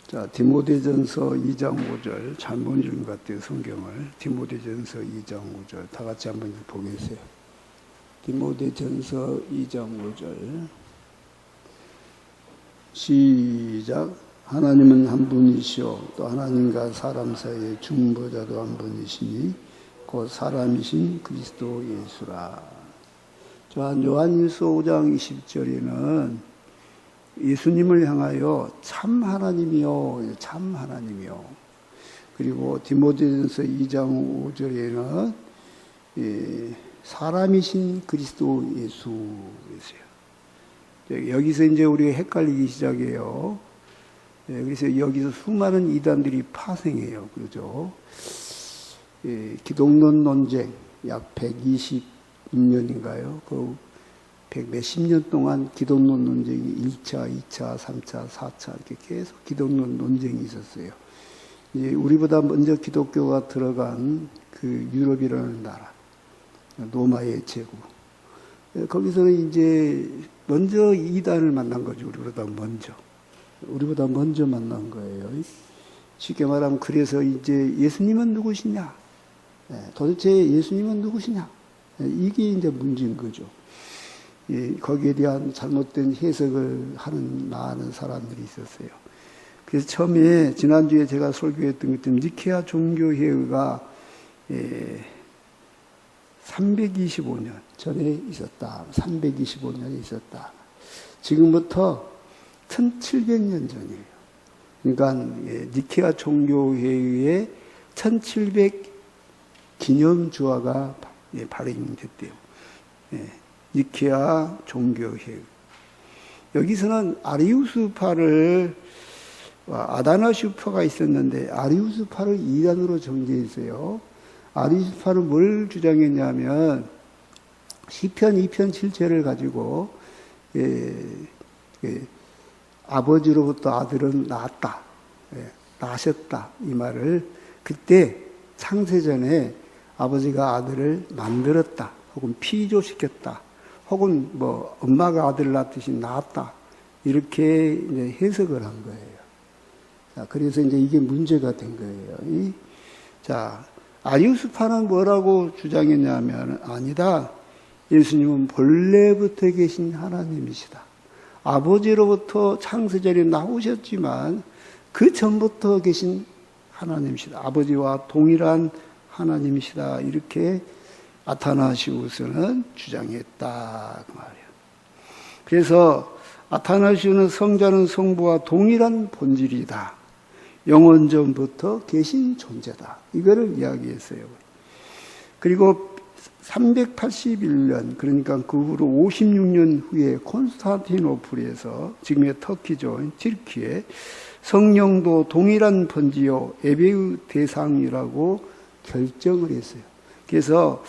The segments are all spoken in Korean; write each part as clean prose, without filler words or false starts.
자, 디모데전서 2장 5절, 잘못 읽은 것 같아요, 성경을. 디모데전서 2장 5절, 다 같이 한번 보겠어요. 디모데전서 2장 5절. 시작. 하나님은 한 분이시오. 또 하나님과 사람 사이의 중보자도 한 분이시니 곧 사람이신 그리스도 예수라. 자, 요한일서 5장 20절에는 예수님을 향하여 참 하나님이요, 참 하나님이요. 그리고 디모데전서 2장 5절에는 사람이신 그리스도 예수였어요. 여기서 이제 우리가 헷갈리기 시작해요. 그래서 여기서 수많은 이단들이 파생해요. 그러죠. 기독론 논쟁 약 126년인가요? 그 몇십 년 동안 기독론 논쟁이 1차, 2차, 3차, 4차 이렇게 계속 기독론 논쟁이 있었어요. 이제 우리보다 먼저 기독교가 들어간 그 유럽이라는 나라, 로마의 제국. 거기서는 이제 먼저 이단을 만난 거죠. 우리보다 먼저 만난 거예요. 쉽게 말하면 그래서 이제 예수님은 누구시냐? 도대체 예수님은 누구시냐? 이게 이제 문제인 거죠. 거기에 대한 잘못된 해석을 많은 사람들이 있었어요. 그래서 처음에 지난주에 제가 설교했던 것처럼 니케아 종교회의가 325년 전에 있었다. 325년에 있었다. 지금부터 1700년 전이에요. 그러니까 니케아 종교회의의 1700 기념주화가 발행됐대요. 니케아 종교회의. 여기서는 아리우스파를, 아다나시우파가 있었는데 아리우스파를 이단으로 정죄했어요. 아리우스파는 뭘 주장했냐면 시편 2편 7절을 가지고 아버지로부터 아들은 낳았다, 낳으셨다 이 말을, 그때 창세전에 아버지가 아들을 만들었다 혹은 피조시켰다 혹은 뭐 엄마가 아들을 낳듯이 낳았다 이렇게 이제 해석을 한 거예요. 자, 그래서 이제 이게 문제가 된 거예요. 자, 아리우스파는 뭐라고 주장했냐면 아니다. 예수님은 본래부터 계신 하나님이시다. 아버지로부터 창세전에 나오셨지만 그 전부터 계신 하나님이시다. 아버지와 동일한 하나님이시다. 이렇게 아타나시우스는 주장했다 그 말이에요. 그래서 아타나시우스는 성자는 성부와 동일한 본질이다. 영원 전부터 계신 존재다. 이거를 이야기했어요. 그리고 381년, 그러니까 그 후로 56년 후에 콘스탄티노플에서, 지금의 터키죠, 튀르키에 성령도 동일한 번지요 예배의 대상이라고 결정을 했어요. 그래서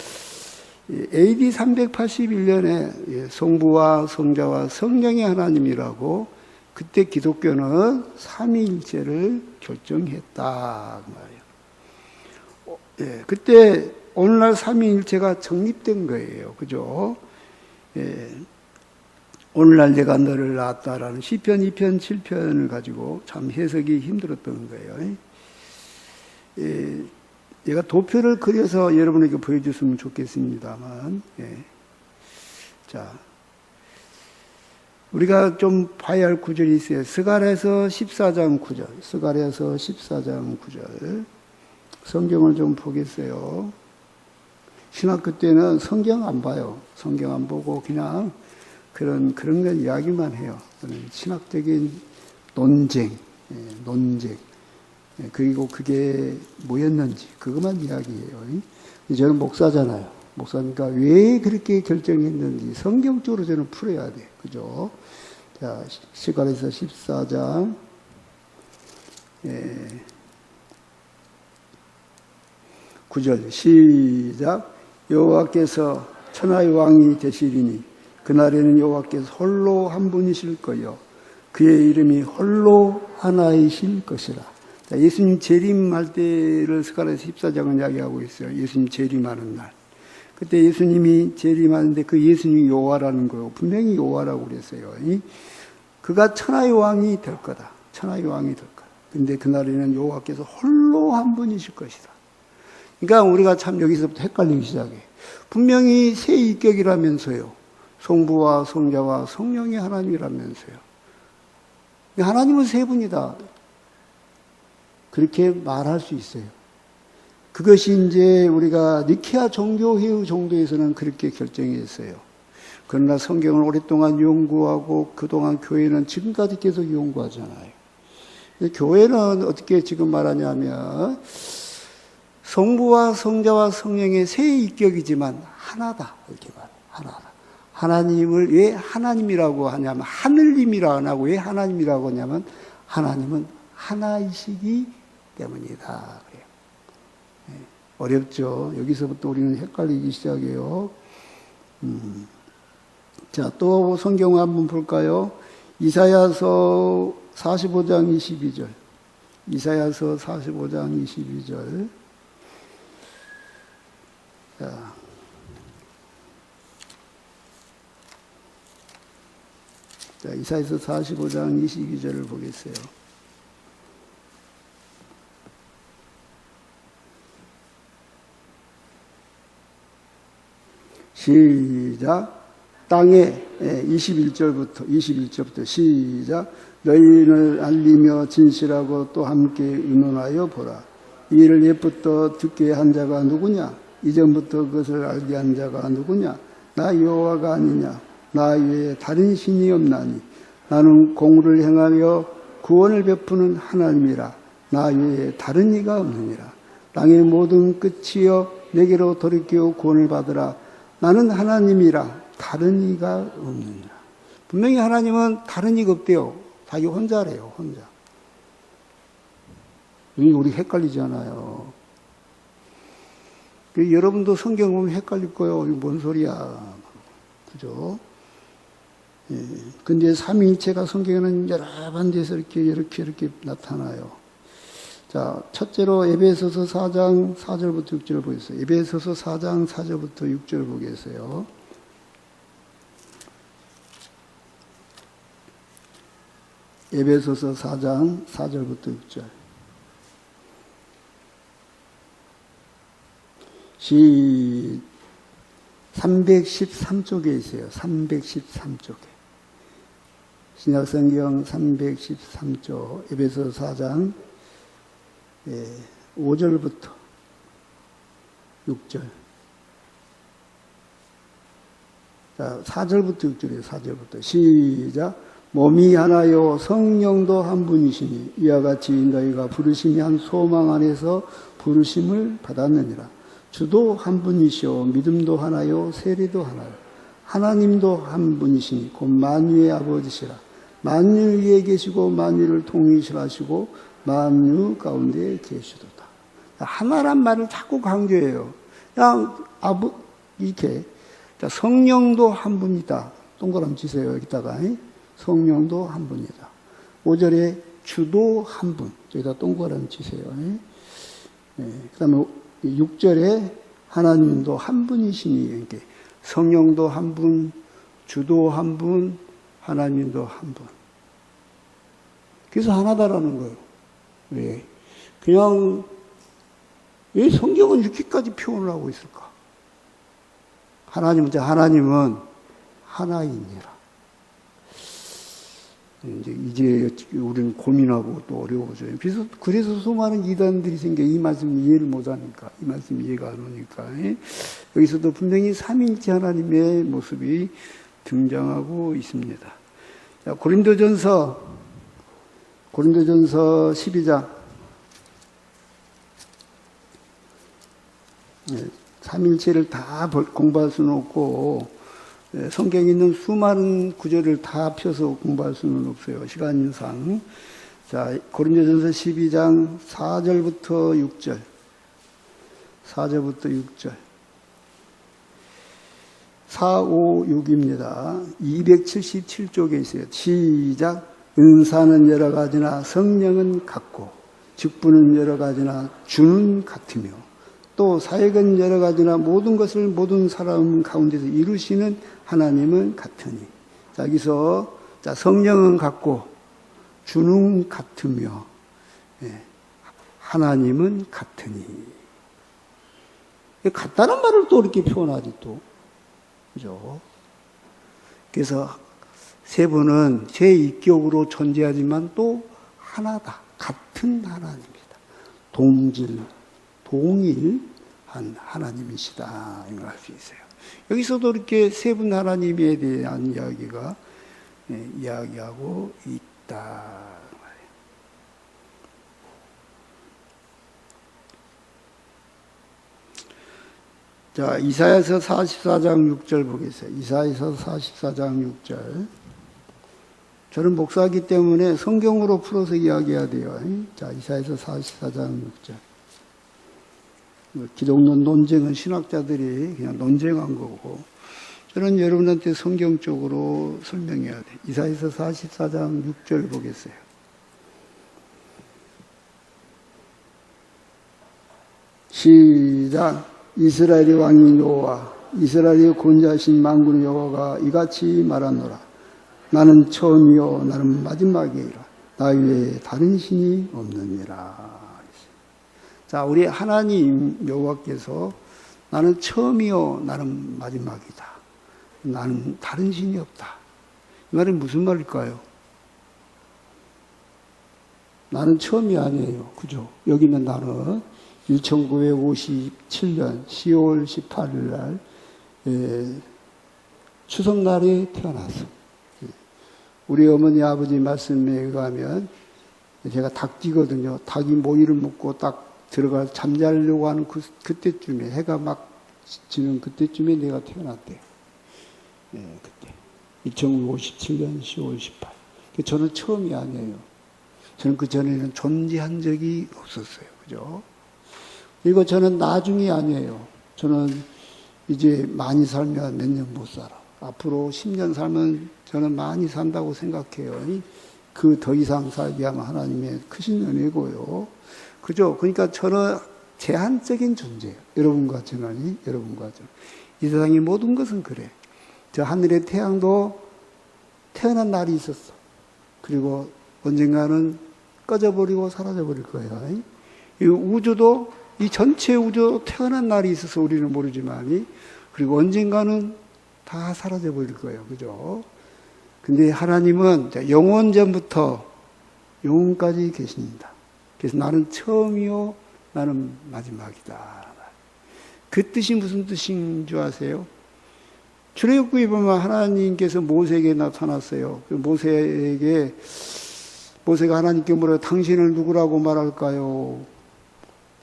AD 381년에 성부와 성자와 성령의 하나님이라고, 그때 기독교는 삼위일체를 결정했다 그 말이에요. 그때 오늘날 삼위일체가 정립된 거예요. 그죠? 오늘날 내가 너를 낳았다라는 시편 2편 7편을 가지고 참 해석이 힘들었던 거예요. 제가 도표를 그려서 여러분에게 보여줬으면 좋겠습니다만, 자, 우리가 좀 봐야 할 구절이 있어요. 스가랴서 14장 9절, 스가랴서 14장 9절. 성경을 좀 보겠어요. 신학교 때는 성경 안 봐요. 성경 안 보고 그냥 그런 거 이야기만 해요. 신학적인 논쟁. 그리고 그게 뭐였는지 그것만 이야기해요. 저는 목사잖아요. 목사니까 왜 그렇게 결정했는지 성경적으로 저는 풀어야 돼. 그죠? 자, 스가랴서 14장 9절 시작. 여호와께서 천하의 왕이 되시리니 그날에는 여호와께서 홀로 한 분이실 거요 그의 이름이 홀로 하나이실 것이라. 자, 예수님 재림할 때를 스가랴서 14장은 이야기하고 있어요. 예수님 재림하는 날. 그때 예수님이 재림하는데 그 예수님이 여호와라는 거예요. 분명히 여호와라고 그랬어요. 그가 천하의 왕이 될 거다. 천하의 왕이 될 거다. 근데 그날에는 여호와께서 홀로 한 분이실 것이다. 그러니까 우리가 참 여기서부터 헷갈리기 시작해. 분명히 세 인격이라면서요. 성부와 성자와 성령이 하나님이라면서요. 하나님은 세 분이다. 그렇게 말할 수 있어요. 그것이 이제 우리가 니케아 종교회의 정도에서는 그렇게 결정했어요. 그러나 성경을 오랫동안 연구하고 그동안 교회는 지금까지 계속 연구하잖아요. 교회는 어떻게 지금 말하냐면 성부와 성자와 성령의 세 인격이지만 하나다 이렇게 말해요. 하나다. 하나님을 왜 하나님이라고 하냐면 하늘님이라 안 하고 왜 하나님이라고 하냐면 하나님은 하나이시기 때문이다. 그래요. 어렵죠. 여기서부터 우리는 헷갈리기 시작해요. 자, 또 성경 한번 볼까요? 이사야서 45장 22절. 이사야서 45장 22절. 자, 이사야서 45장 22절을 보겠어요. 시작. 땅에 21절부터 시작. 너희를 알리며 진실하고 또 함께 의논하여 보라. 이 일을 옛부터 듣게 한 자가 누구냐? 이전부터 그것을 알게 한 자가 누구냐? 나 여호와가 아니냐? 나 외에 다른 신이 없나니 나는 공의를 행하며 구원을 베푸는 하나님이라. 나 외에 다른 이가 없느니라. 땅의 모든 끝이여 내게로 돌이켜 구원을 받으라. 나는 하나님이라 다른 이가 없느니라. 분명히 하나님은 다른 이가 없대요. 자기 혼자래요. 혼자. 우리 헷갈리잖아요. 여러분도 성경 보면 헷갈릴 거예요. 이거 뭔 소리야. 그죠? 예. 근데 삼위일체가 성경에는 여러 반대에서 이렇게 나타나요. 자, 첫째로 에베소서 4장 4절부터 6절 보겠어요. 에베소서 4장 4절부터 6절 보겠어요. 에베소서 4장 4절부터 6절. 313쪽에 있어요. 313쪽에. 신약성경 313쪽, 에베소서 4장 5절부터 6절. 자, 4절부터 6절이에요. 4절부터. 시작. 몸이 하나요 성령도 한 분이시니 이와 같이 너희가 부르심이 한 소망 안에서 부르심을 받았느니라. 주도 한 분이시오 믿음도 하나요 세례도 하나요. 하나님도 한 분이시니 곧 만유의 아버지시라. 만유 위에 계시고 만유를 통일하시고 만유 가운데 계시도다. 하나란 말을 자꾸 강조해요. 그냥 이렇게 성령도 한 분이다. 동그라미 치세요. 여기다가 성령도 한 분이다. 5절에 주도 한 분. 여기다 동그라미 치세요. 그 다음에 6절에 하나님도 한 분이시니 이렇게 성령도 한 분, 주도 한 분, 하나님도 한 분. 그래서 하나다라는 거예요. 왜? 그냥 왜 성경은 이렇게까지 표현을 하고 있을까? 하나님은 하나이니라. 이제 우리는 고민하고 또 어려워져요. 그래서 수많은 이단들이 생겨. 이 말씀 이해를 못하니까, 이 말씀 이해가 안 오니까. 여기서도 분명히 삼위일체 하나님의 모습이 등장하고 있습니다. 자, 고린도전서 12장. 삼위일체를 다 공부할 수는 없고 성경에 있는 수많은 구절을 다 펴서 공부할 수는 없어요. 시간상. 자, 고린도전서 12장 4절부터 6절. 4절부터 6절. 4, 5, 6입니다. 277쪽에 있어요. 시작. 은사는 여러 가지나 성령은 같고 직분은 여러 가지나 주는 같으며 또 사역은 여러 가지나 모든 것을 모든 사람 가운데서 이루시는 하나님은 같으니. 자, 여기서 성령은 같고 주는 같으며 하나님은 같으니. 같다는 말을 또 이렇게 표현하지 또. 그죠? 그래서 세 분은 제2격으로 존재하지만 또 하나다. 같은 하나님이다. 동일한 하나님이시다. 이걸 알 수 있어요. 여기서도 이렇게 세 분 하나님에 대한 이야기가 이야기하고 있다. 자, 이사야서 44장 6절 보겠어요. 이사야서 44장 6절. 저는 목사이기 때문에 성경으로 풀어서 이야기해야 돼요. 자, 이사야서 44장 6절. 기독론 논쟁은 신학자들이 그냥 논쟁한 거고, 저는 여러분한테 성경적으로 설명해야 돼. 이사야서 44장 6절 보겠어요. 시작. 이스라엘의 왕인 여호와, 이스라엘의 권자신 만군의 여호와가 이같이 말하노라. 나는 처음이요 나는 마지막이라. 나 외에 다른 신이 없느니라. 자, 우리 하나님 여호와께서 나는 처음이요 나는 마지막이다. 나는 다른 신이 없다. 이 말은 무슨 말일까요? 나는 처음이 아니에요. 그죠? 여기는 나는 1957년 10월 18일 날 추석날에 태어났어. 우리 어머니 아버지 말씀에 의하면 제가 닭띠거든요. 닭이 모이를 먹고 딱 들어가 잠자려고 하는 그때쯤에 해가 막 지는 그때쯤에 내가 태어났대. 그때 1957년 10월 18일. 저는 처음이 아니에요. 저는 그 전에는 존재한 적이 없었어요. 그죠? 그리고 저는 나중이 아니에요. 저는 이제 많이 살면 몇 년 못 살아. 앞으로 10년 살면 저는 많이 산다고 생각해요. 그 더 이상 살게 하면 하나님의 크신 은혜고요. 그죠? 그러니까 저는 제한적인 존재예요. 여러분과 저는, 여러분과 저. 이 세상의 모든 것은 그래. 저 하늘의 태양도 태어난 날이 있었어. 그리고 언젠가는 꺼져버리고 사라져버릴 거예요. 이 우주도, 이 전체 우주도 태어난 날이 있어서 우리는 모르지만, 그리고 언젠가는 다 사라져버릴 거예요. 그죠? 근데 하나님은 영원 전부터 영원까지 계십니다. 그래서 나는 처음이요, 나는 마지막이다. 그 뜻이 무슨 뜻인 줄 아세요? 출애굽기에 보면 하나님께서 모세에게 나타났어요. 모세가 하나님께 물어요. 당신을 누구라고 말할까요?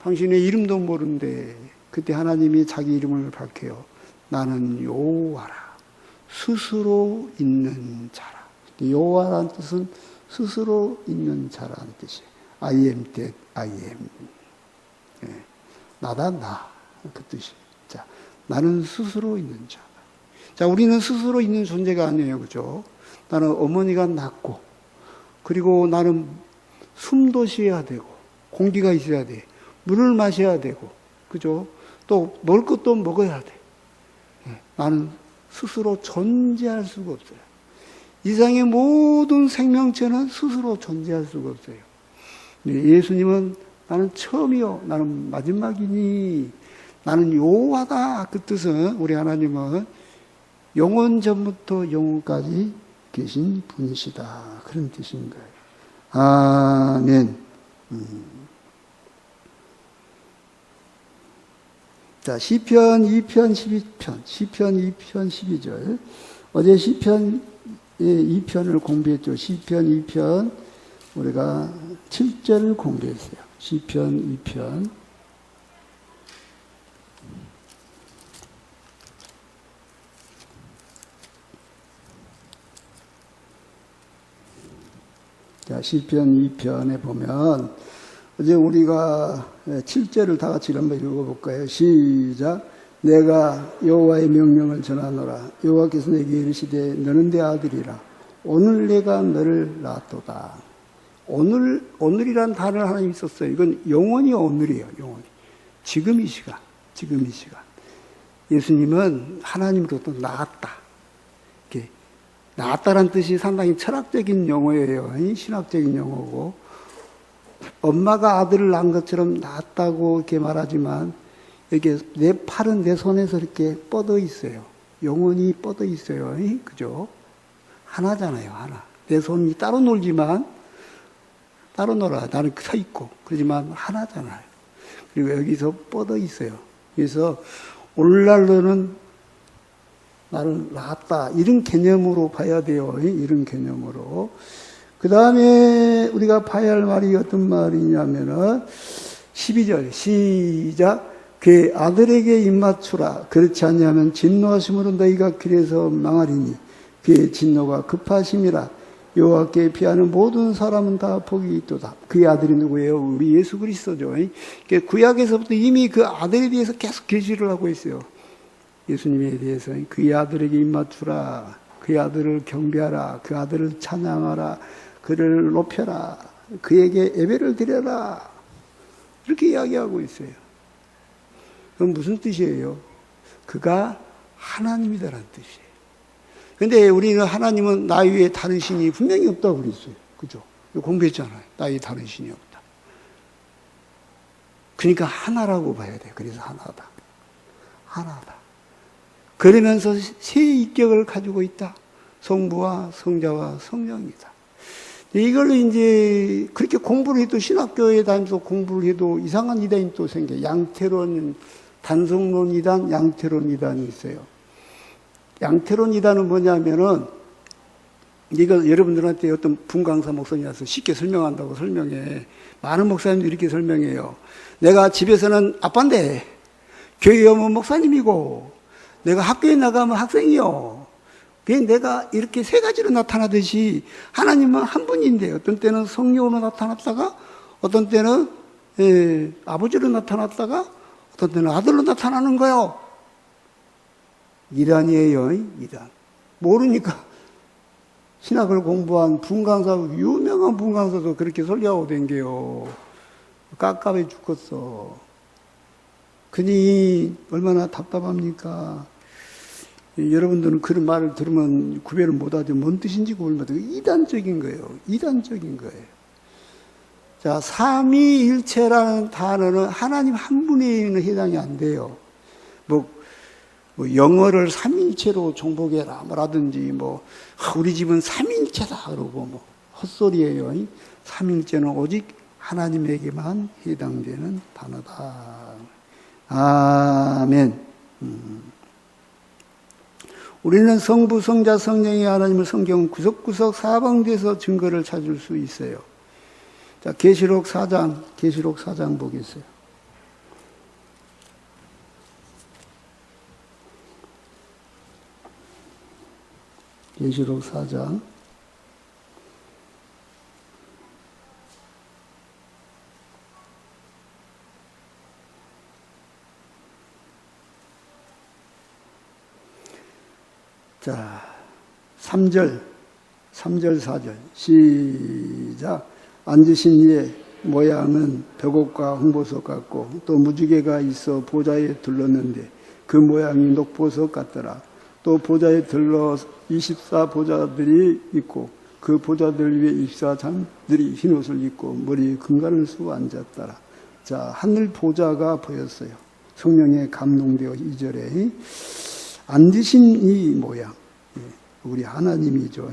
당신의 이름도 모르는데, 그때 하나님이 자기 이름을 밝혀요. 나는 여호와라. 스스로 있는 자라. 여호와라는 뜻은 스스로 있는 자라는 뜻이에요. I am that I am. 나다, 나. 그 뜻이에요. 자, 나는 스스로 있는 자다. 자, 우리는 스스로 있는 존재가 아니에요. 그죠? 나는 어머니가 낳고, 그리고 나는 숨도 쉬어야 되고, 공기가 있어야 돼. 물을 마셔야 되고, 그죠? 또 먹을 것도 먹어야 돼. 나는 스스로 존재할 수가 없어요. 이 세상의 모든 생명체는 스스로 존재할 수가 없어요. 예수님은 나는 처음이요, 나는 마지막이니, 나는 여호와다. 그 뜻은 우리 하나님은 영원 전부터 영원까지 계신 분이시다. 그런 뜻인 거예요. 아멘. 자, 시편 2편 12편, 시편 2편 12절. 어제 시편 2편을 공부했죠. 시편 2편 우리가 7절을 공부했어요. 시편 2편. 자, 시편 2편에 보면 어제 우리가 7절을 다 같이 한번 읽어볼까요? 시작. 내가 여호와의 명령을 전하노라. 여호와께서 내게 이르시되 너는 내 아들이라. 오늘 내가 너를 낳았도다. 오늘이란 단어를 하나님이 썼어요. 이건 영원히 오늘이에요. 영원히. 지금 이 시간. 예수님은 하나님으로부터 낳았다. 이렇게 낳았다란 뜻이 상당히 철학적인 용어예요. 신학적인 용어고. 엄마가 아들을 낳은 것처럼 낳았다고 이렇게 말하지만 이렇게 내 팔은 내 손에서 이렇게 뻗어 있어요. 영원히 뻗어 있어요. 그죠? 하나잖아요, 하나. 내 손이 따로 놀지만, 따로 놀아. 나는 서 있고. 그러지만 하나잖아요. 그리고 여기서 뻗어 있어요. 그래서 오늘날로는 나를 낳았다. 이런 개념으로 봐야 돼요. 이런 개념으로. 그 다음에 우리가 봐야 할 말이 어떤 말이냐면은 12절 시작. 그의 아들에게 입맞추라. 그렇지 않냐면 진노하심으로 너희가 길에서 망하리니 그의 진노가 급하심이라. 여호와께 피하는 모든 사람은 다 복이 있도다. 그의 아들이 누구예요? 우리 예수 그리스도죠. 구약에서부터 이미 그 아들에 대해서 계속 계시를 하고 있어요. 예수님에 대해서 그의 아들에게 입맞추라. 그의 아들을 경배하라. 그 아들을 찬양하라. 그를 높여라. 그에게 예배를 드려라. 이렇게 이야기하고 있어요. 그건 무슨 뜻이에요? 그가 하나님이다라는 뜻이에요. 근데 우리는 하나님은 나 위에 다른 신이 분명히 없다고 그랬어요. 그죠? 공부했잖아요. 나 위에 다른 신이 없다. 그러니까 하나라고 봐야 돼요. 그래서 하나다. 하나다. 그러면서 세 인격을 가지고 있다. 성부와 성자와 성령이다. 이걸 이제 그렇게 공부를 해도 신학교에 다니면서 공부를 해도 이상한 이단이 또 생겨요. 양태론, 단성론 이단, 양태론 이단이 있어요. 양태론 이단은 뭐냐면은 이거 여러분들한테 어떤 분강사 목사님이 와서 쉽게 설명한다고 설명해. 많은 목사님들이 이렇게 설명해요. 내가 집에서는 아빠인데 교회에 오면 목사님이고 내가 학교에 나가면 학생이요. 내가 이렇게 세 가지로 나타나듯이 하나님은 한 분인데 어떤 때는 성령으로 나타났다가 어떤 때는 아버지로 나타났다가 어떤 때는 아들로 나타나는 거요. 이단이에요. 이단. 모르니까 신학을 공부한 분강사, 유명한 분강사도 그렇게 설교하고 댕겨요. 깝깝해 죽겠어. 그니 얼마나 답답합니까? 여러분들은 그런 말을 들으면 구별을 못하죠. 뭔 뜻인지 구별 못하고 이단적인 거예요. 이단적인 거예요. 자, 삼위일체라는 단어는 하나님 한 분에는 해당이 안 돼요. 뭐 영어를 삼위일체로 정복해라 라든지 우리 집은 삼위일체다 그러고 헛소리예요. 삼위일체는 오직 하나님에게만 해당되는 단어다. 아멘. 우리는 성부, 성자, 성령의 하나님을 성경 구석구석 사방돼서 증거를 찾을 수 있어요. 자, 계시록 4장 보겠어요. 계시록 4장. 자, 3절, 4절. 시작. 앉으신 이의 모양은 벽옥과 홍보석 같고 또 무지개가 있어 보좌에 둘렀는데 그 모양이 녹보석 같더라. 또 보좌에 들러 24보좌들이 있고 그 보좌들 위에 24장들이 흰옷을 입고 머리에 금관을 쓰고 앉았더라. 자, 하늘 보좌가 보였어요. 성령에 감동되어 2절에 앉으신 이 모양, 우리 하나님이죠.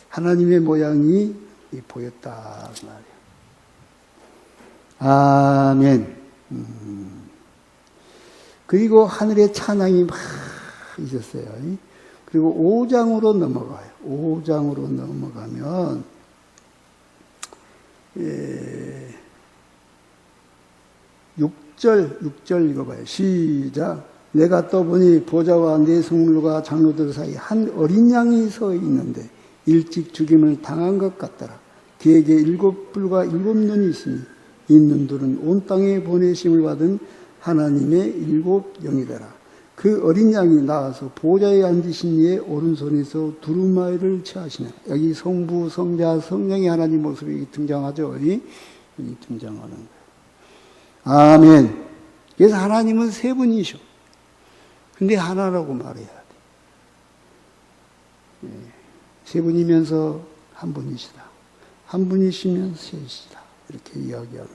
하나님의 모양이 보였다 그 말이에요. 아멘. 그리고 하늘에 찬양이 막 있었어요. 그리고 5장으로 넘어가요. 5장으로 넘어가면 6절 읽어봐요. 시작. 내가 떠보니 보좌와 네 성물과 장로들 사이 한 어린 양이 서 있는데 일찍 죽임을 당한 것 같더라. 그에게 7뿔과 7눈이 있으니 이 눈들은 온 땅에 보내심을 받은 하나님의 7영이더라. 그 어린 양이 나와서 보좌에 앉으신 이의 오른손에서 두루마리를 취하시네. 여기 성부, 성자, 성령의 하나님 모습이 등장하죠. 이 등장하는 거예요. 아멘. 그래서 하나님은 세 분이셔. 근데 하나라고 말해야 돼. 세 분이면서 한 분이시다. 한 분이시면 셋이다. 이렇게 이야기하는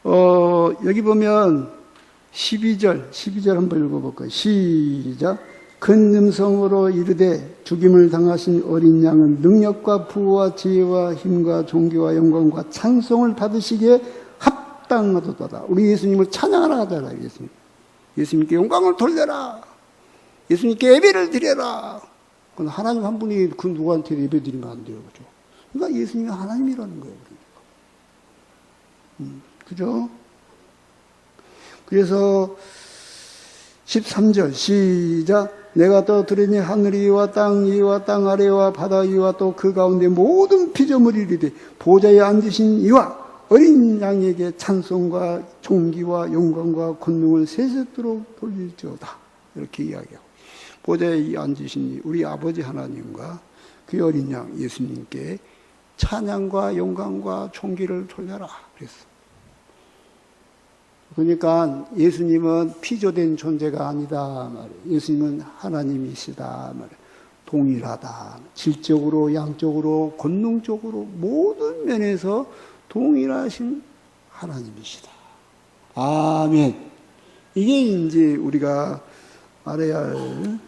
거예요. 여기 보면 12절 한번 읽어볼까요? 시작. 큰 음성으로 이르되 죽임을 당하신 어린 양은 능력과 부와 지혜와 힘과 존귀와 영광과 찬송을 받으시기에 합당하도다. 우리 예수님을 찬양하라 하잖아요. 예수님께 영광을 돌려라. 예수님께 예배를 드려라. 하나님 한 분이 그 누구한테 예배 드리면 안 돼요. 그죠? 그러니까 예수님이 하나님이라는 거예요. 그죠? 그래서 13절 시작. 내가 또 들으니 하늘 위와 땅 위와 땅 아래와 바다 위와 또 그 가운데 모든 피조물이 이르되 보좌에 앉으신 이와 어린 양에게 찬송과 존귀와 영광과 권능을 세세토록 돌릴지어다. 이렇게 이야기하고, 보좌에 앉으신 우리 아버지 하나님과 그 어린 양 예수님께 찬양과 영광과 존귀를 돌려라 그랬어. 그러니까 예수님은 피조된 존재가 아니다 말이에요. 예수님은 하나님이시다 말이에요. 동일하다. 질적으로, 양적으로, 권능적으로 모든 면에서 동일하신 하나님이시다. 아멘. 이게 이제 우리가 알아야 할,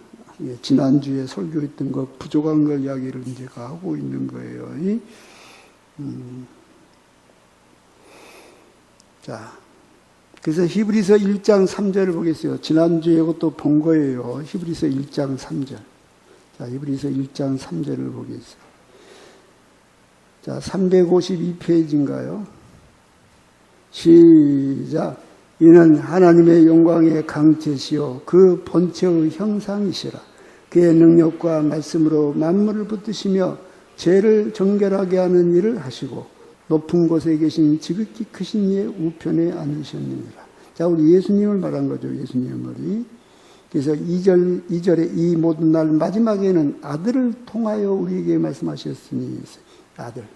지난주에 설교했던 것, 부족한 것 이야기를 이제 하고 있는 거예요. 자, 그래서 히브리서 1장 3절을 보겠어요. 지난주에 이것도 본 거예요. 히브리서 1장 3절. 자, 히브리서 1장 3절을 보겠어요. 자, 352페이지인가요? 시작. 이는 하나님의 영광의 강체시요 그 본체의 형상이시라. 그의 능력과 말씀으로 만물을 붙드시며 죄를 정결하게 하는 일을 하시고 높은 곳에 계신 지극히 크신 이의 우편에 앉으셨느니라. 자, 우리 예수님을 말한 거죠. 예수님을. 그래서 2절에 이 모든 날 마지막에는 아들을 통하여 우리에게 말씀하셨으니, 아들.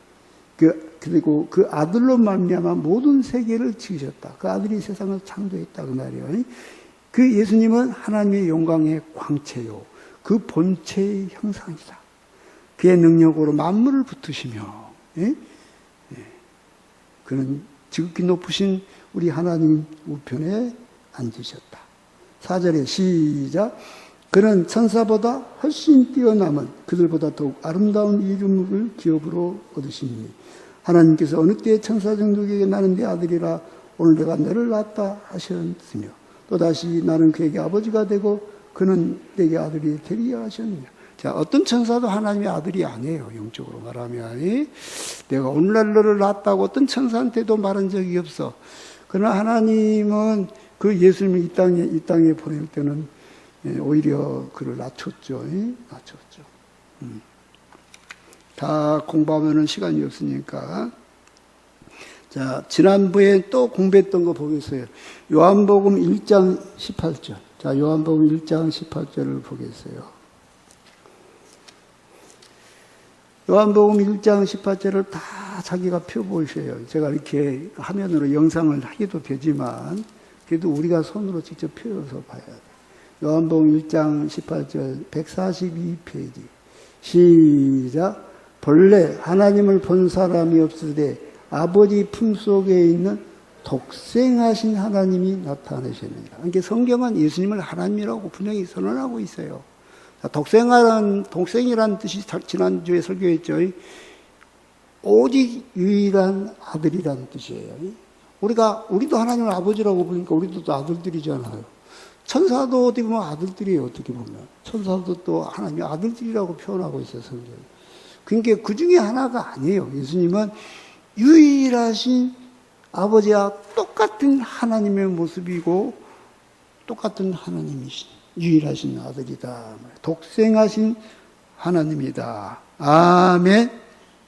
그리고 그 아들로 말미암아 모든 세계를 지으셨다. 그 아들이 세상을 창조했다 그 말이에요. 그 예수님은 하나님의 영광의 광채요, 그 본체의 형상이다. 그의 능력으로 만물을 붙으시며, 그는 지극히 높으신 우리 하나님 우편에 앉으셨다. 4절에 시작. 그는 천사보다 훨씬 뛰어남은 그들보다 더욱 아름다운 이름을 기업으로 얻으시니 하나님께서 어느 때에 천사 정도에게 나는 내 아들이라 오늘 내가 너를 낳았다 하셨으며 또다시 나는 그에게 아버지가 되고 그는 내게 아들이 되리라 하셨느냐. 자, 어떤 천사도 하나님의 아들이 아니에요. 영적으로 말하면. 내가 오늘날 너를 낳았다고 어떤 천사한테도 말한 적이 없어. 그러나 하나님은 그 예수님을 이 땅에 보낼 때는 오히려 그를 낮췄죠. 낮췄죠. 다 공부하면은 시간이 없으니까. 자, 지난번에 또 공부했던 거 보겠어요. 요한복음 1장 18절. 자, 요한복음 1장 18절을 보겠어요. 요한복음 1장 18절을 다 자기가 펴보셔요. 제가 이렇게 화면으로 영상을 하기도 되지만 그래도 우리가 손으로 직접 펴서 봐야 돼요. 요한복음 1장 18절 142페이지 시작. 본래 하나님을 본 사람이 없으되 아버지 품속에 있는 독생하신 하나님이 나타나셨느니라. 그러니까 성경은 예수님을 하나님이라고 분명히 선언하고 있어요. 독생이라는 뜻이 지난주에 설교했죠. 오직 유일한 아들이라는 뜻이에요. 우리도 하나님을 아버지라고 부르니까 우리도 또 아들들이잖아요. 천사도 어떻게 보면 아들들이에요. 어떻게 보면 천사도 또 하나님의 아들들이라고 표현하고 있어요. 성경이. 그러니까 그 중에 하나가 아니에요. 예수님은 유일하신 아버지와 똑같은 하나님의 모습이고 똑같은 하나님이신 유일하신 아들이다. 독생하신 하나님이다. 아멘.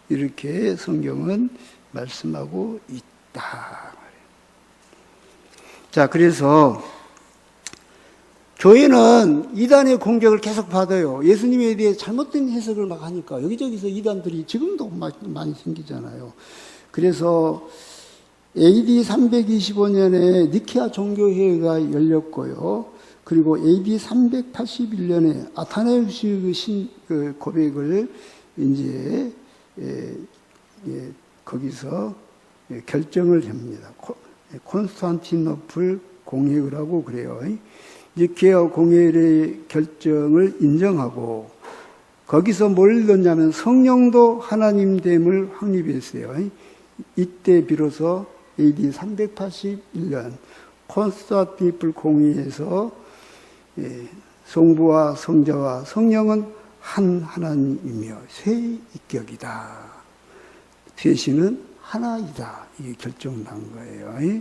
이렇게 성경은 말씀하고 있다. 자, 그래서 교회는 이단의 공격을 계속 받아요. 예수님에 대해 잘못된 해석을 막 하니까 여기저기서 이단들이 지금도 많이 생기잖아요. 그래서 AD 325년에 니케아 종교회의가 열렸고요. 그리고 AD 381년에 아타나우스의 그 고백을 이제 거기서 결정을 합니다. 콘스탄티노플 공회의라고 그래요. 니케아 공회의 결정을 인정하고 거기서 뭘 넣냐면 성령도 하나님됨을 확립했어요. 이때 비로소 AD 381년 콘스탄티노플 공회에서 성부와 성자와 성령은 한 하나님이며 쇠인격이다. 셋이는 하나이다. 이게 결정난 거예요.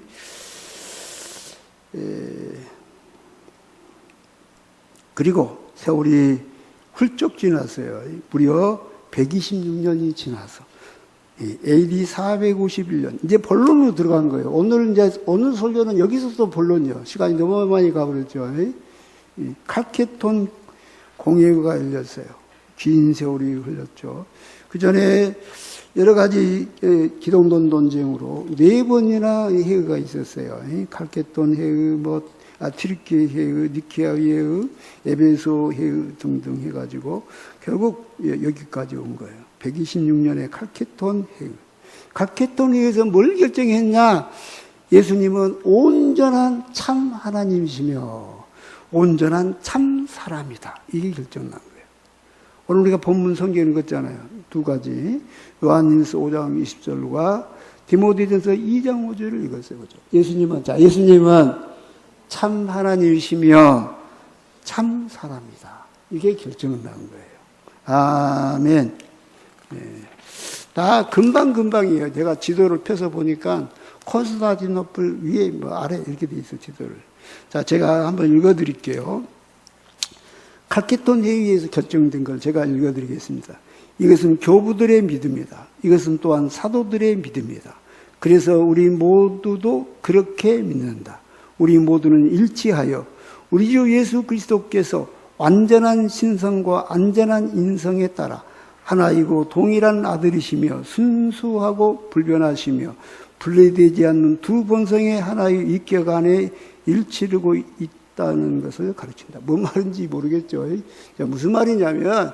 그리고 세월이 훌쩍 지났어요. 무려 126년이 지나서 AD 451년 이제 본론으로 들어간 거예요. 오늘 설교는 여기서도 본론이요. 시간이 너무 많이 가버렸죠. 칼케톤 공회가 열렸어요. 긴 세월이 흘렀죠. 그 전에 여러 가지 기독론 논쟁으로 4번이나 회의가 있었어요. 칼케톤 회의, 튀르키예 회의, 니케아 회의, 에베소 회의 등등 해가지고 결국 여기까지 온 거예요. 126년에 칼케톤 회의. 칼케톤 회의에서 뭘 결정했냐? 예수님은 온전한 참 하나님이시며 온전한 참 사람이다. 이게 결정난 거예요. 오늘 우리가 본문 성경 읽었잖아요. 2가지. 요한일서 5장 20절과 디모데전서 2장 5절을 읽었어요. 그죠? 예수님은 참 하나님이시며 참 사람이다. 이게 결정난 거예요. 아멘. 다 금방금방이에요. 제가 지도를 펴서 보니까 콘스탄티노플 위에 아래 이렇게 돼 있어요. 지도를. 자, 제가 한번 읽어드릴게요. 칼케톤 회의에서 결정된 걸 제가 읽어드리겠습니다. 이것은 교부들의 믿음이다. 이것은 또한 사도들의 믿음이다. 그래서 우리 모두도 그렇게 믿는다. 우리 모두는 일치하여 우리 주 예수 그리스도께서 완전한 신성과 안전한 인성에 따라 하나이고 동일한 아들이시며 순수하고 불변하시며 분리되지 않는 두 본성의 하나의 인격 안에 일치르고 있다는 것을 가르친다. 뭔 말인지 모르겠죠. 무슨 말이냐면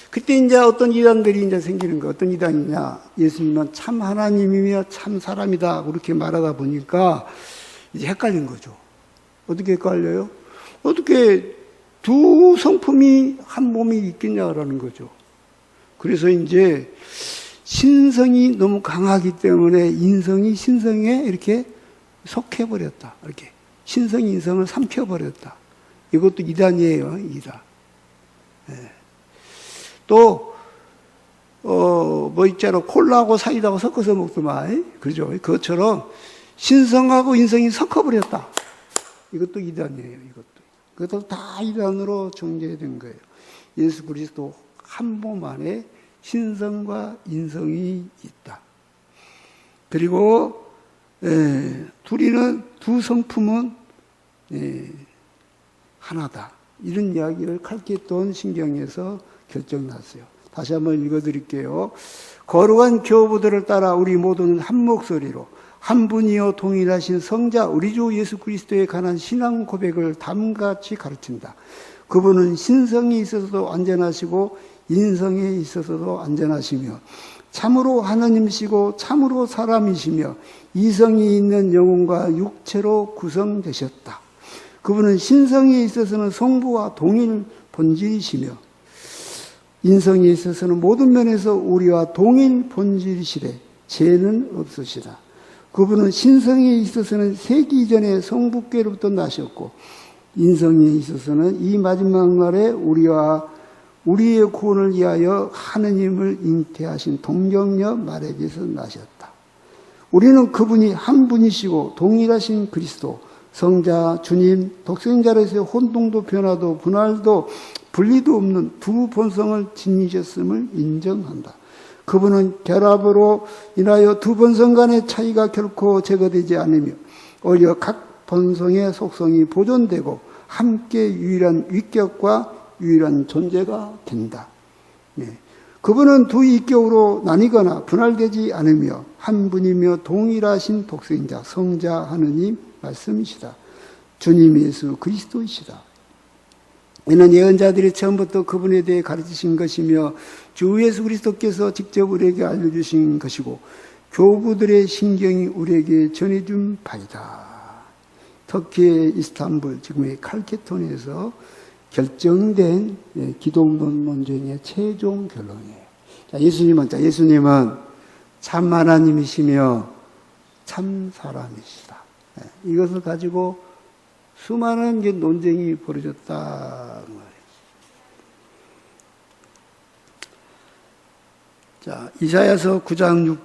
그때 이제 어떤 이단들이 이제 생기는 거. 어떤 이단이냐? 예수님은 참 하나님이며 참 사람이다. 그렇게 말하다 보니까 이제 헷갈린 거죠. 어떻게 헷갈려요? 어떻게 두 성품이 한 몸이 있겠냐라는 거죠. 그래서 이제 신성이 너무 강하기 때문에 인성이 신성에 이렇게 속해버렸다. 이렇게. 신성이 인성을 삼켜버렸다. 이것도 이단이에요, 이단. 또, 있잖아. 콜라하고 사이다하고 섞어서 먹더만. 그죠? 그것처럼 신성하고 인성이 섞어버렸다. 이것도 이단이에요, 그것도 다 이단으로 정제된 거예요. 예수 그리스도 한 몸 안에 신성과 인성이 있다. 그리고, 두 성품은, 하나다. 이런 이야기를 칼케톤 신경에서 결정났어요. 다시 한번 읽어드릴게요. 거룩한 교부들을 따라 우리 모두는 한 목소리로 한 분이요 동일하신 성자 우리 주 예수 그리스도에 관한 신앙 고백을 다음같이 가르친다. 그분은 신성이 있어서도 완전하시고 인성에 있어서도 완전하시며 참으로 하나님이시고 참으로 사람이시며 이성이 있는 영혼과 육체로 구성되셨다. 그분은 신성에 있어서는 성부와 동일 본질이시며 인성에 있어서는 모든 면에서 우리와 동일 본질이시되 죄는 없으시다. 그분은 신성에 있어서는 세기 이전에 성부께로부터 나셨고 인성에 있어서는 이 마지막 날에 우리의 구원을 위하여 하느님을 잉태하신 동정녀 마리아에게서 나셨다. 우리는 그분이 한 분이시고 동일하신 그리스도 성자 주님 독생자로서의 혼동도 변화도 분할도 분리도 없는 두 본성을 지니셨음을 인정한다. 그분은 결합으로 인하여 두 본성 간의 차이가 결코 제거되지 않으며 오히려 각 본성의 속성이 보존되고 함께 유일한 위격과 유일한 존재가 된다. 그분은 두 위격으로 나뉘거나 분할되지 않으며 한 분이며 동일하신 독생자 성자 하느님 말씀이시다. 주님 예수 그리스도이시다. 이는 예언자들이 처음부터 그분에 대해 가르치신 것이며 주 예수 그리스도께서 직접 우리에게 알려주신 것이고 교부들의 신경이 우리에게 전해준 바이다. 터키의 이스탄불, 지금의 칼케톤에서 결정된 기독론 논쟁의 최종 결론이에요. 예수님은 참 하나님이시며 참 사람이시다. 이것을 가지고 수많은 논쟁이 벌어졌다. 자, 이사야서 9장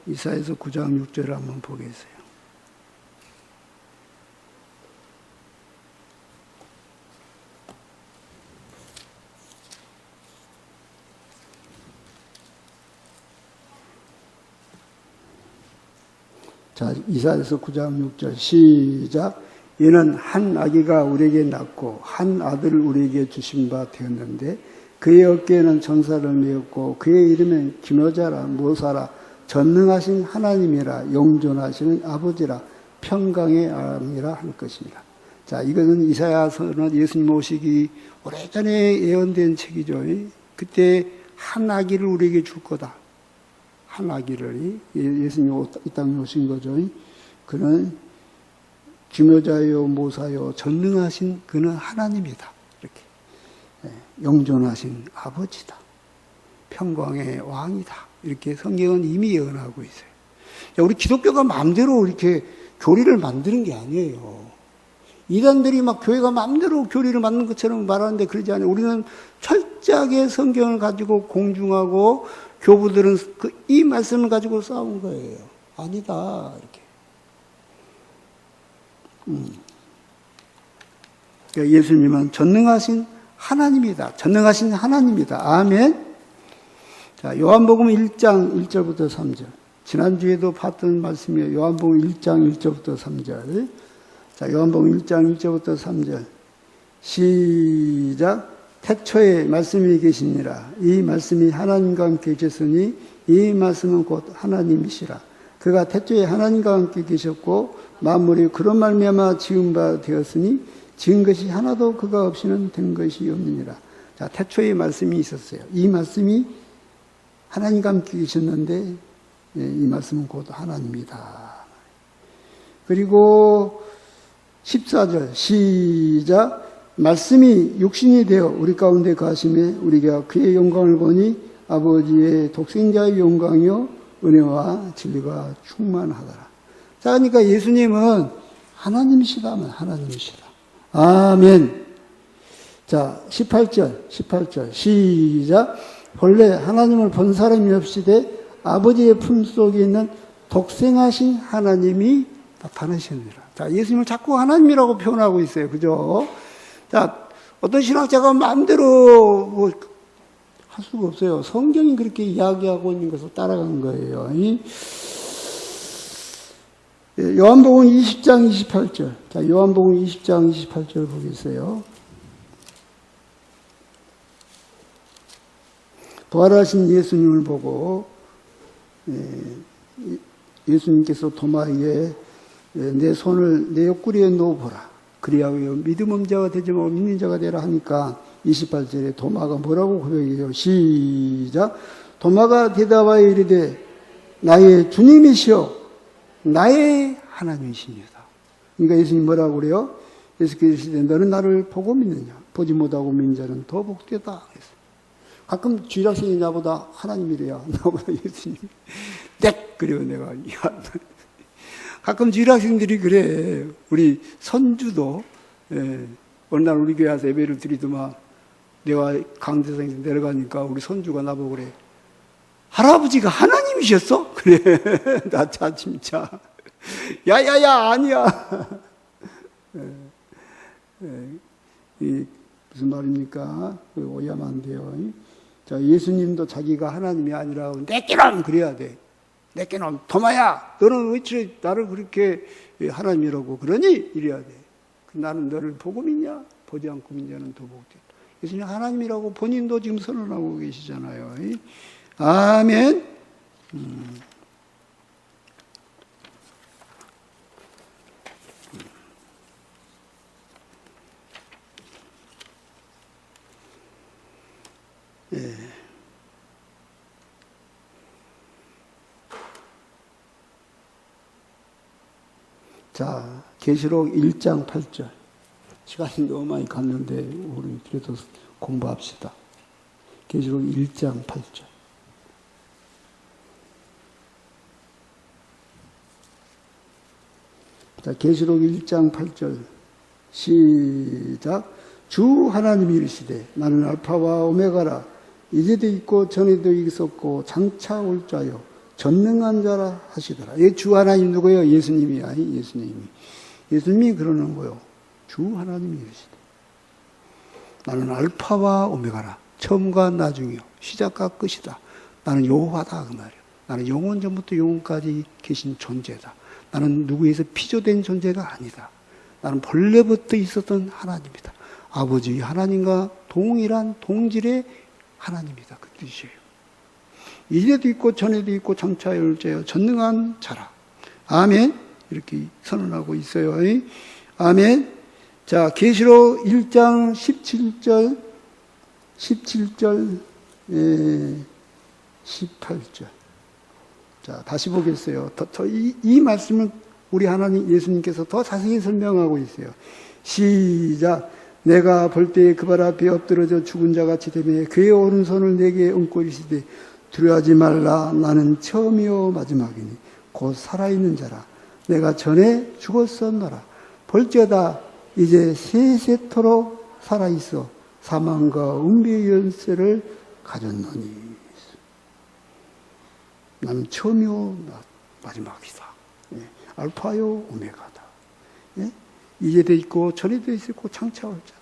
6절을 한번 보겠어요. 자, 이사야서 9장 6절 시작. 이는 한 아기가 우리에게 낳고 한 아들을 우리에게 주신 바 되었는데 그의 어깨에는 전사를 메었고 그의 이름은 기노자라 모사라 전능하신 하나님이라 영존하시는 아버지라 평강의 아람이라 할 것입니다. 자, 이것은 이사야서는 예수님 오시기 오래전에 예언된 책이죠. 그때 한 아기를 우리에게 줄 거다. 한 아기를 예수님이 이 땅에 오신 거죠. 그는 기묘자요 모사요 전능하신 그는 하나님이다. 이렇게 영존하신 아버지다. 평강의 왕이다. 이렇게 성경은 이미 예언하고 있어요. 우리 기독교가 마음대로 이렇게 교리를 만드는 게 아니에요. 이단들이 막 교회가 마음대로 교리를 만든 것처럼 말하는데 그러지 않아요. 우리는 철저하게 성경을 가지고 공중하고 교부들은 이 말씀을 가지고 싸운 거예요. 아니다. 이렇게. 그러니까 예수님은 전능하신 하나님이다. 전능하신 하나님이다. 아멘. 자, 요한복음 1장 1절부터 3절. 지난주에도 봤던 말씀이에요. 요한복음 1장 1절부터 3절. 자, 요한복음 1장 1절부터 3절. 시작. 태초에 말씀이 계시니라. 이 말씀이 하나님과 함께 계셨으니 이 말씀은 곧 하나님이시라. 그가 태초에 하나님과 함께 계셨고 만물이 그런 말미암아 지은 바 되었으니 지은 것이 하나도 그가 없이는 된 것이 없느니라. 자, 태초에 말씀이 있었어요. 이 말씀이 하나님과 함께 계셨는데 이 말씀은 곧 하나님이다. 그리고 14절 시작. 말씀이 육신이 되어 우리 가운데 가심에 우리가 그의 영광을 보니 아버지의 독생자의 영광이요 은혜와 진리가 충만하더라. 자, 그러니까 예수님은 하나님이시다면 하나님이시다. 아멘. 자, 18절 시작. 본래 하나님을 본 사람이 없이되 아버지의 품속에 있는 독생하신 하나님이 나타나시느니라. 자, 예수님을 자꾸 하나님이라고 표현하고 있어요. 그죠? 자, 어떤 신학자가 마음대로 할 수가 없어요. 성경이 그렇게 이야기하고 있는 것을 따라간 거예요. 요한복음 20장 28절. 자, 요한복음 20장 28절 보겠어요. 부활하신 예수님을 보고 예수님께서 도마에게 내 손을 내 옆구리에 놓아보라. 그리하여 믿음 없는 자가 되지 말고 믿는 자가 되라 하니까 28절에 도마가 뭐라고 고백해요? 시작. 도마가 대답하여 이르되 나의 주님이시여 나의 하나님이시니라. 그러니까 예수님 뭐라고 그래요? 예수께서 이르시되 너는 나를 보고 믿느냐? 보지 못하고 믿는 자는 더 복되다. 가끔 주일학생이 나보다 하나님이래야 나보다 예수님 땡! 그래요 내가. 가끔 주일학생들이 그래. 우리 선주도 어느 날 우리 교회 와서 예배를 드리더만 내가 강대상에서 내려가니까 우리 선주가 나보고 그래. 할아버지가 하나님이셨어? 그래. 나 참 진짜. 야야야 아니야. 이 무슨 말입니까? 오해하면 안 돼요. 자, 예수님도 자기가 하나님이 아니라 내끼놈 그래야 돼. 내끼놈 도마야 너는 왜 나를 그렇게 하나님이라고 그러니? 이래야 돼. 나는 너를 보고 믿냐? 보지 않고 믿냐는 더 복되다. 예수님 하나님이라고 본인도 지금 선언하고 계시잖아요. 아멘. 자, 계시록 1장 8절. 시간이 너무 많이 갔는데 우리 그래도 공부합시다. 계시록 1장 8절. 자, 계시록 1장 8절. 시작. 주 하나님이 이르시되 나는 알파와 오메가라. 이제도 있고 전에도 있었고 장차 올 자요 전능한 자라 하시더라. 이 주 하나님 누구예요? 예수님이 아니 예수님이 그러는 거요. 주 하나님이 이르시되 나는 알파와 오메가라. 처음과 나중이요 시작과 끝이다. 나는 여호와다 그 말이에요. 나는 영원 전부터 영원까지 계신 존재다. 나는 누구에서 피조된 존재가 아니다. 나는 본래부터 있었던 하나님이다. 아버지 하나님과 동일한 동질의 하나님이다. 그 뜻이에요. 이제도 있고 전에도 있고 장차 올 자요 전능한 자라. 아멘. 이렇게 선언하고 있어요. 아멘. 자, 계시록 1장 17절 18절. 자, 다시 보겠어요. 이 말씀은 우리 하나님 예수님께서 더 자세히 설명하고 있어요. 시작. 내가 볼 때에 그 발 앞에 엎드러져 죽은 자같이 되며 그의 오른손을 내게 얹고 이르시되 두려워하지 말라. 나는 처음이요 마지막이니 곧 살아있는 자라. 내가 전에 죽었었노라. 볼지어다 이제 세세토록 살아있어 사망과 은비의 열쇠를 가졌노니 나는 처음이요 마지막이다. 예. 알파요 오메가다. 예? 이제도 있고 전에도 있었고 장차 올 자다.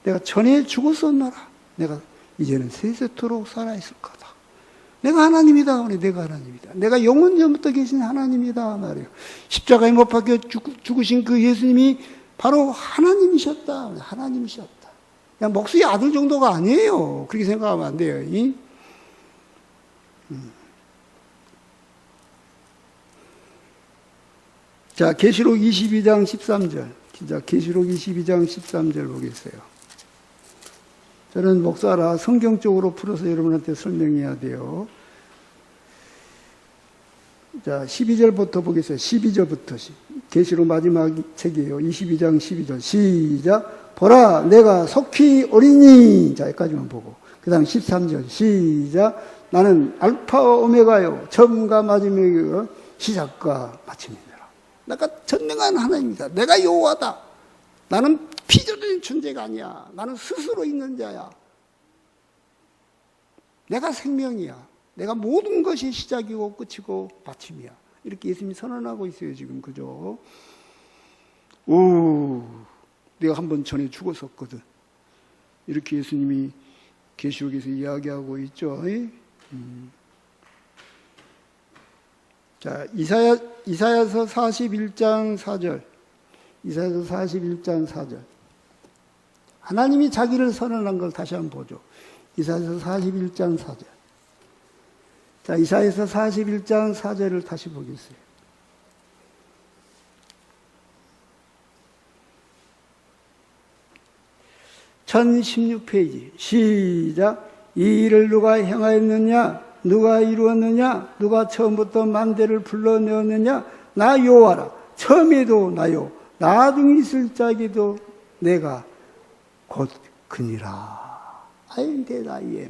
내가 전에 죽었었노라. 내가 이제는 세세토록 살아있을 거다. 내가 하나님이다. 내가 하나님이다. 내가 영원 전부터 계신 하나님이다 말이에요. 십자가에 못 박혀 죽으신 그 예수님이 바로 하나님이셨다. 하나님이셨다. 그냥 목수의 아들 정도가 아니에요. 그렇게 생각하면 안 돼요. 자, 계시록 22장 13절. 자, 계시록 22장 13절 보겠어요. 저는 목사라 성경적으로 풀어서 여러분한테 설명해야 돼요. 자, 12절부터 보겠어요. 12절부터. 계시록 마지막 책이에요. 22장 12절. 시작. 보라, 내가 속히 오리니. 자, 여기까지만 보고. 그 다음 13절. 시작. 나는 알파와 오메가요. 처음과 마지막이요. 시작과 마침이니라. 내가 전능한 하나님이다. 내가 여호와다. 나는 피조된 존재가 아니야. 나는 스스로 있는 자야. 내가 생명이야. 내가 모든 것이 시작이고 끝이고 마침이야. 이렇게 예수님이 선언하고 있어요, 지금. 그죠? 내가 한번 전에 죽었었거든. 이렇게 예수님이 계시록에서 이야기하고 있죠. 자, 이사야서 41장 4절. 이사야서 41장 4절. 하나님이 자기를 선언한 걸 다시 한번 보죠. 이사야서 41장 4절. 자, 이사야서 41장 4절을 다시 보겠어요. (1016페이지) 시작. 이 일을 누가 행하였느냐? 누가 이루었느냐? 누가 처음부터 만대를 불러내었느냐? 나 여호와라. 처음에도 나요, 나중에 있을 자기도 내가 곧 그니라.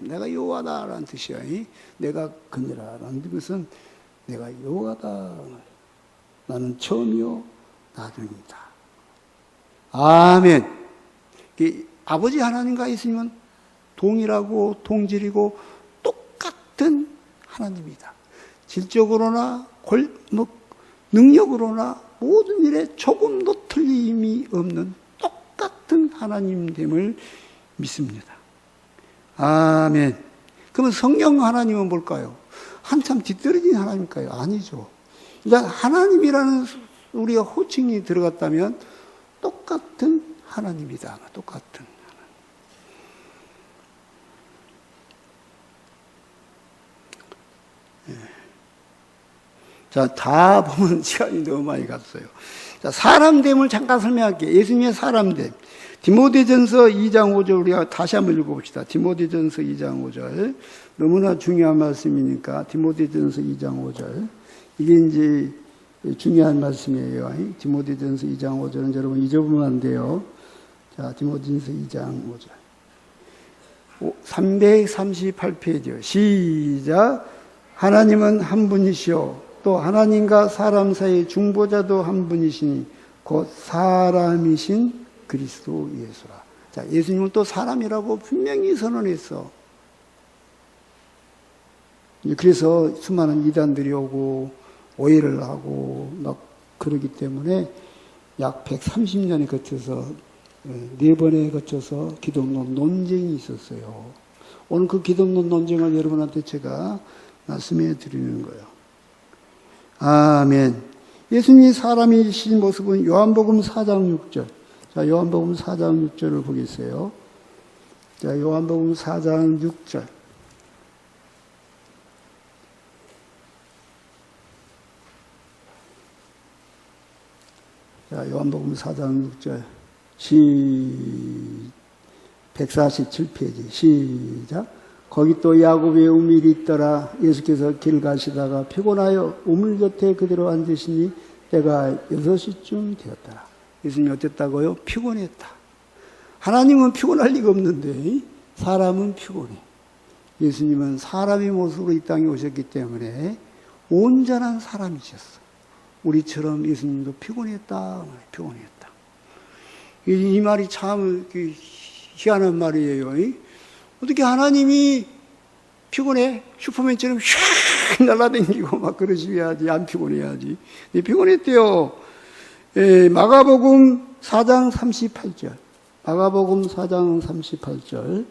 내가 여호와다라는 뜻이야. 내가 그니라라는 것은 내가 여호와다. 나는 처음이요 나중이다. 아멘. 아버지 하나님과 예수님은 동일하고 동질이고 똑같은 하나님이다. 질적으로나 능력으로나 모든 일에 조금도 틀림이 없는 똑같은 하나님됨을 믿습니다. 아멘. 그러면 성령 하나님은 뭘까요? 한참 뒤떨어진 하나님일까요? 아니죠. 그러니까 하나님이라는 우리가 호칭이 들어갔다면 똑같은 하나님이다. 똑같은 하나님. 예. 자, 다 보면 시간이 너무 많이 갔어요. 자, 사람됨을 잠깐 설명할게요. 예수님의 사람됨. 디모데전서 2장 5절 우리가 다시 한번 읽어봅시다. 디모데전서 2장 5절. 너무나 중요한 말씀이니까 디모데전서 2장 5절. 이게 이제 중요한 말씀이에요. 디모데전서 2장 5절은 여러분 잊어보면 안 돼요. 자, 디모데전서 2장 5절. 338페이지요. 시작. 하나님은 한 분이시오. 또 하나님과 사람 사이 중보자도 한 분이시니 곧 사람이신 그리스도 예수라. 자, 예수님은 또 사람이라고 분명히 선언했어. 그래서 수많은 이단들이 오고 오해를 하고 막 그러기 때문에 약 130년에 거쳐서 4번에 거쳐서 기독론 논쟁이 있었어요. 오늘 그 기독론 논쟁을 여러분한테 제가 말씀해 드리는 거예요. 아멘. 예수님이 사람이신 모습은 요한복음 4장 6절. 자, 요한복음 4장 6절을 보겠어요. 자, 요한복음 4장 6절. 자, 요한복음 4장 6절. 147페이지. 시작. 거기 또 야곱의 우밀이 있더라. 예수께서 길 가시다가 피곤하여 우물 곁에 그대로 앉으시니 때가 6시쯤 되었더라. 예수님이 어땠다고요? 피곤했다. 하나님은 피곤할 리가 없는데 사람은 피곤해. 예수님은 사람의 모습으로 이 땅에 오셨기 때문에 온전한 사람이셨어. 우리처럼 예수님도 피곤했다. 피곤했다. 이 말이 참 희한한 말이에요. 어떻게 하나님이 피곤해? 슈퍼맨처럼 휙 날아다니고 막 그러셔야지. 안 피곤해야지. 피곤했대요. 마가복음 4장 38절. 마가복음 4장 38절.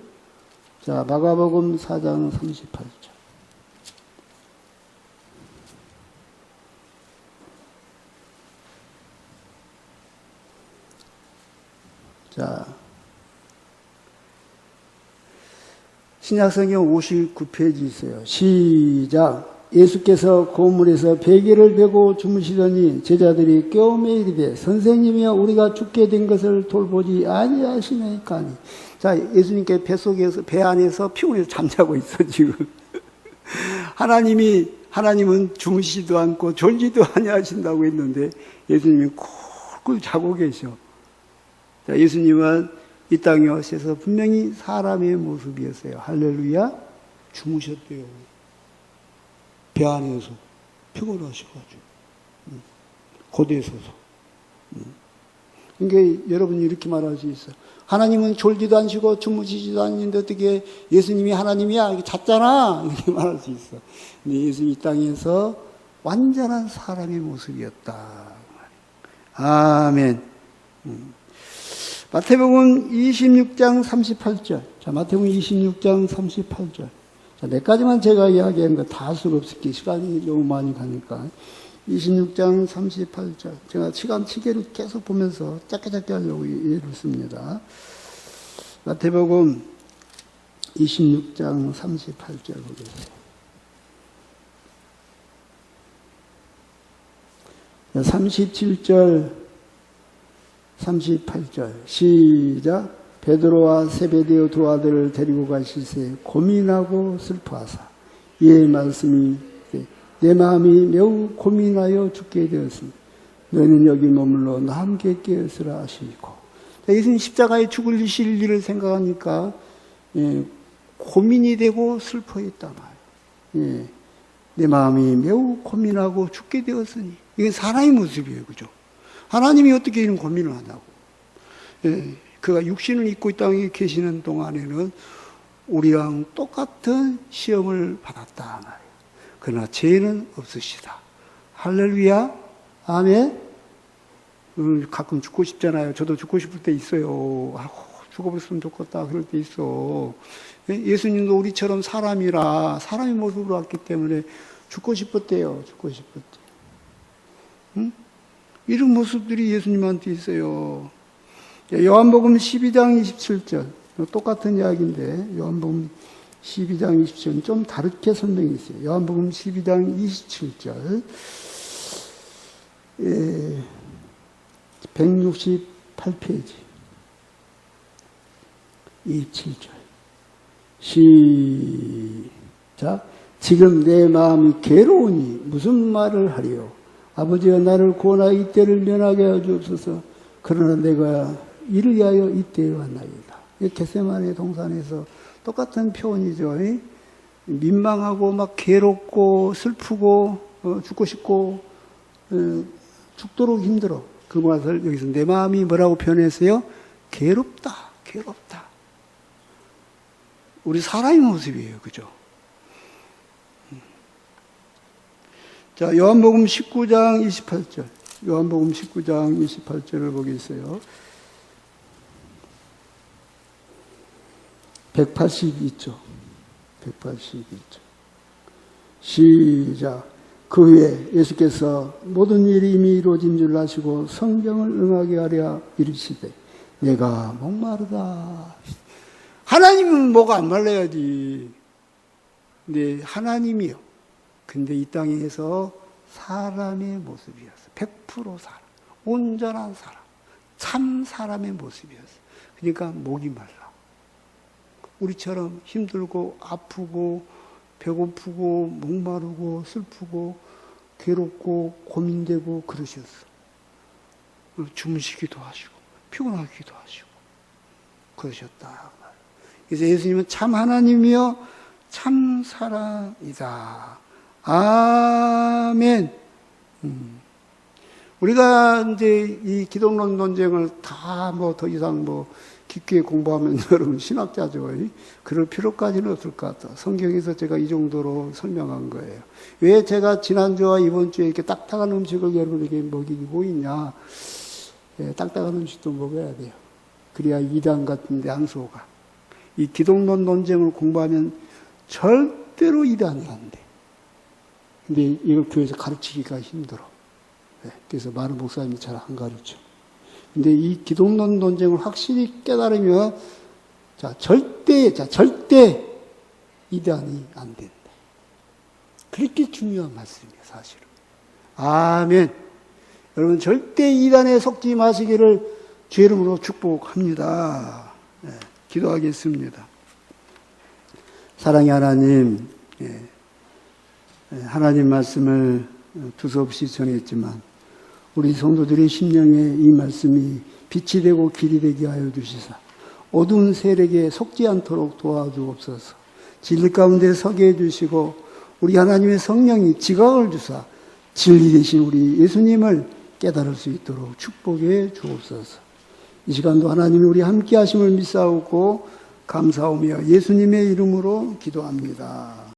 자, 마가복음 4장 38절. 자, 신약성경 59페이지 있어요. 시작. 예수께서 고물에서 베개를 베고 주무시더니 제자들이 깨우며 이르되 선생님이여 우리가 죽게 된 것을 돌보지 아니하시나이까니. 자, 예수님께 뱃속에서 배 안에서 피곤해서 잠자고 있어 지금. 하나님은 주무시지도 않고 졸지도 아니하신다고 했는데 예수님이 쿨쿨 자고 계셔. 자, 예수님은 이 땅에 오셔서 분명히 사람의 모습이었어요. 할렐루야. 주무셨대요. 배 안에서 피곤하셔가지고 고대에 서서. 그러니까 여러분이 이렇게 말할 수 있어. 하나님은 졸지도 않으시고 주무시지도 않는데 어떻게 예수님이 하나님이야? 이렇게 잤잖아. 이렇게 말할 수 있어. 근데 예수님이 이 땅에서 완전한 사람의 모습이었다. 아멘. 마태복음 26장 38절. 자, 마태복음 26장 38절. 자, 몇 가지만 제가 이야기한 거 다 할 수가 없을 게 시간이 너무 많이 가니까. 26장 38절. 제가 시간치계를 계속 보면서 짧게 하려고 예를 씁니다. 마태복음 26장 38절 보겠습니다. 37절, 38절. 시작. 베드로와 세베대의 두 아들을 데리고 가실새 고민하고 슬퍼하사 이의 말씀이 내 마음이 매우 고민하여 죽게 되었으니 너희는 여기 머물러 나 함께 깨어있으라 하시고. 예수님 십자가에 죽으실 일을 생각하니까 고민이 되고 슬퍼했단 말이에요. 내 마음이 매우 고민하고 죽게 되었으니. 이건 사람의 모습이에요. 그죠? 하나님이 어떻게 이런 고민을 하냐고. 그가 육신을 입고 이 땅에 계시는 동안에는 우리랑 똑같은 시험을 받았다 말이에요. 그러나 죄는 없으시다. 할렐루야. 아멘. 가끔 죽고 싶잖아요. 저도 죽고 싶을 때 있어요. 죽어버렸으면 좋겠다. 그럴 때 있어. 예수님도 우리처럼 사람이라 사람의 모습으로 왔기 때문에 죽고 싶었대요. 죽고 싶을 때. 응? 이런 모습들이 예수님한테 있어요. 요한복음 12장 27절. 똑같은 이야기인데 요한복음 12장 27절 좀 다르게 설명이 있어요. 요한복음 12장 27절. 168페이지. 27절. 시작. 지금 내 마음이 괴로우니 무슨 말을 하리요? 아버지여 나를 구원하여 이때를 면하게 하여 주옵소서. 그러나 내가 이를 위하여 이때에 왔나이다. 겟세마네 동산에서 똑같은 표현이죠. 민망하고 막 괴롭고 슬프고 죽고 싶고 죽도록 힘들어. 그 맛을 여기서 내 마음이 뭐라고 표현했어요? 괴롭다, 괴롭다. 우리 사람의 모습이에요. 그죠? 자, 요한복음 19장 28절. 요한복음 19장 28절을 보겠어요. 182쪽. 182쪽. 시작. 그 후에 예수께서 모든 일이 이미 이루어진 줄 아시고 성경을 응하게 하려 이르시되 내가 목마르다. 하나님은 뭐가 안 말라야지. 근데 하나님이요. 근데 이 땅에서 사람의 모습이었어. 100% 사람. 온전한 사람. 참 사람의 모습이었어. 그러니까 목이 말라. 우리처럼 힘들고 아프고 배고프고 목마르고 슬프고 괴롭고 고민되고 그러셨어. 주무시기도 하시고 피곤하기도 하시고 그러셨다. 그래서 예수님은 참 하나님이요 참 사람이다. 아멘. 우리가 이제 이 기독론 논쟁을 다 뭐 더 이상 뭐 깊게 공부하면 여러분 신학자죠. 그럴 필요까지는 없을 것 같다. 성경에서 제가 이 정도로 설명한 거예요. 왜 제가 지난주와 이번 주에 이렇게 딱딱한 음식을 여러분에게 먹이고 있냐. 딱딱한 음식도 먹어야 돼요. 그래야 이단 같은 데 안 속아. 이 기독론 논쟁을 공부하면 절대로 이단이 안 돼. 근데 이걸 교회에서 가르치기가 힘들어. 그래서 많은 목사님이 잘 안 가르쳐. 근데 이 기독론 논쟁을 확실히 깨달으면, 절대 이단이 안 된다. 그렇게 중요한 말씀이에요, 사실은. 아멘. 여러분, 절대 이단에 속지 마시기를 주의 이름으로 축복합니다. 기도하겠습니다. 사랑의 하나님, 하나님 말씀을 두서없이 전했지만, 우리 성도들의 심령에 이 말씀이 빛이 되고 길이 되게 하여 주시사 어두운 세력에 속지 않도록 도와주옵소서. 진리 가운데 서게 해주시고 우리 하나님의 성령이 지각을 주사 진리 되신 우리 예수님을 깨달을 수 있도록 축복해 주옵소서. 이 시간도 하나님이 우리 함께 하심을 믿사오고 감사하며 예수님의 이름으로 기도합니다.